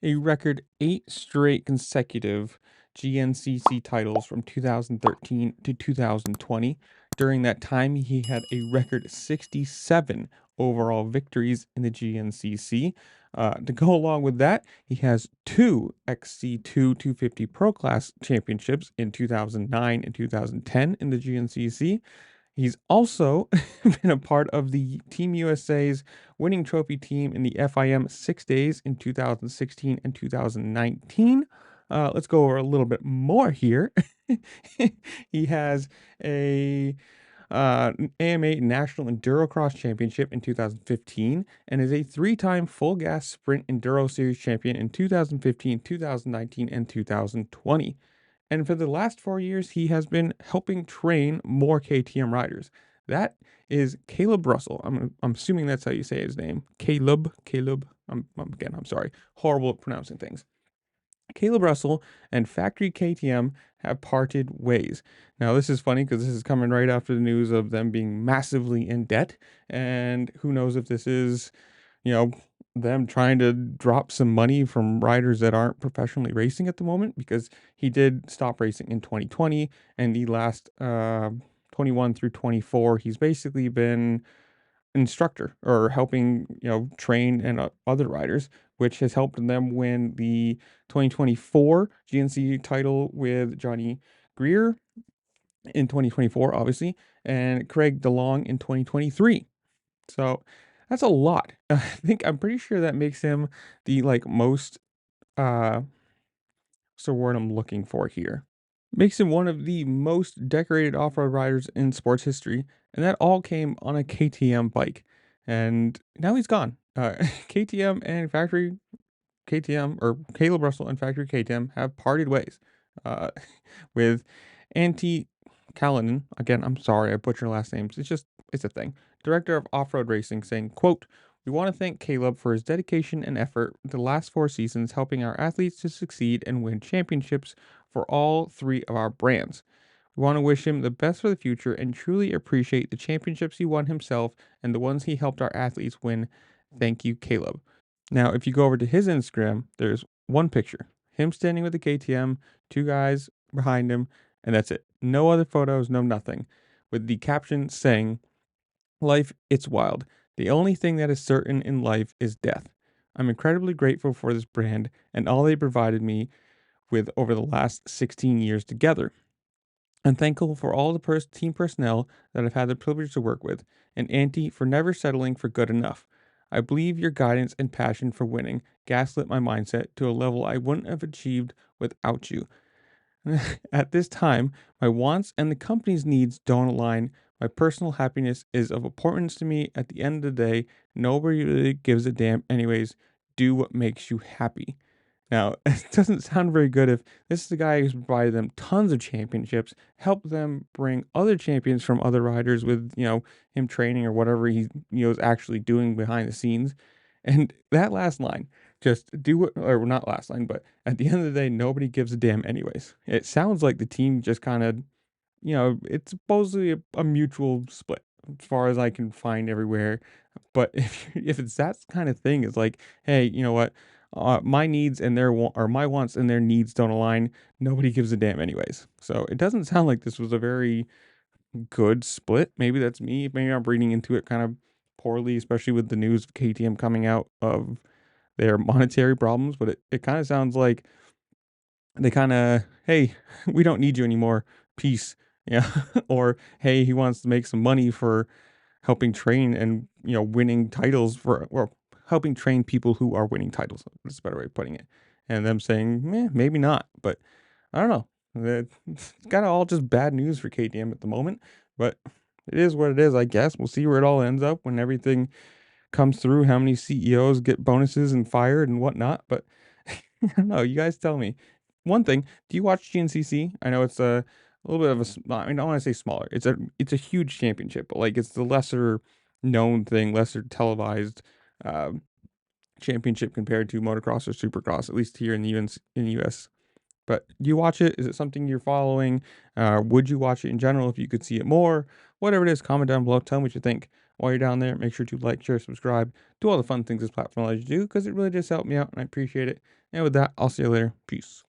a record 8 straight consecutive GNCC titles from 2013 to 2020. During that time, he had a record 67 overall victories in the GNCC. To go along with that, he has two XC2 250 Pro Class championships in 2009 and 2010 in the GNCC. He's also been a part of the Team USA's winning trophy team in the FIM 6 days in 2016 and 2019. Let's go over a little bit more here. He has a AMA National Endurocross Championship in 2015 and is a three-time full gas sprint Enduro Series champion in 2015, 2019, and 2020. And for the last 4 years, he has been helping train more KTM riders. That is Kailub Russell. I'm assuming that's how you say his name. Kailub. I'm sorry. Horrible at pronouncing things. Kailub Russell and Factory KTM have parted ways. Now, this is funny because this is coming right after the news of them being massively in debt. And who knows if this is, you know, them trying to drop some money from riders that aren't professionally racing at the moment, because he did stop racing in 2020, and the last 21 through 24, he's basically been instructor or helping, train and other riders, which has helped them win the 2024 GNC title with Johnny Greer in 2024, obviously, and Craig DeLong in 2023. So that's a lot. I'm pretty sure that makes him the most what's the word I'm looking for here? Makes him one of the most decorated off-road riders in sports history, and that all came on a KTM bike. And now he's gone. KTM and Factory KTM, or Caleb Russell and Factory KTM, have parted ways. Uh, with Antti Kallinen, again, I'm sorry I butcher last names. It's a thing. Director of off-road racing, saying, "Quote: We want to thank Caleb for his dedication and effort the last 4 seasons, helping our athletes to succeed and win championships for all three of our brands. We want to wish him the best for the future and truly appreciate the championships he won himself and the ones he helped our athletes win. Thank you, Caleb." Now, if you go over to his Instagram, there's one picture, him standing with the KTM, two guys behind him, and that's it. No other photos, no nothing, with the caption saying, "Life, it's wild. The only thing that is certain in life is death. I'm incredibly grateful for this brand and all they provided me with over the last 16 years together. I'm thankful for all the team personnel that I've had the privilege to work with, and Auntie for never settling for good enough. I believe your guidance and passion for winning gaslit my mindset to a level I wouldn't have achieved without you. At this time, my wants and the company's needs don't align. My personal happiness is of importance to me. At the end of the day, nobody really gives a damn anyways. Do what makes you happy." Now, it doesn't sound very good if this is the guy who's provided them tons of championships, helped them bring other champions from other riders with, him training or whatever he, is actually doing behind the scenes. And that last line, just do what, or not last line, but at the end of the day, nobody gives a damn anyways. It sounds like the team just kind of, it's supposedly a mutual split as far as I can find everywhere. But if it's that kind of thing, it's like, hey, you know what? My needs and or my wants and their needs don't align. Nobody gives a damn anyways. So it doesn't sound like this was a very good split. Maybe that's me. Maybe I'm reading into it kind of poorly, especially with the news of KTM coming out of their monetary problems. But it kind of sounds like they kind of, hey, we don't need you anymore. Peace. Yeah. Or, hey, he wants to make some money for helping train and, winning titles or helping train people who are winning titles. That's a better way of putting it. And them saying, maybe not. But I don't know. It's kind of all just bad news for KTM at the moment. But it is what it is, I guess. We'll see where it all ends up when everything comes through, how many CEOs get bonuses and fired and whatnot. But I don't know. You guys tell me. One thing, do you watch GNCC? I know it's a little bit of I don't want to say smaller. It's a huge championship, but it's the lesser known thing, lesser televised championship compared to motocross or supercross, at least here in the US. But do you watch it? Is it something you're following? Would you watch it in general if you could see it more? Whatever it is, comment down below. Tell me what you think. While you're down there, make sure to like, share, subscribe, do all the fun things this platform allows you to do, because it really does help me out and I appreciate it. And with that, I'll see you later. Peace.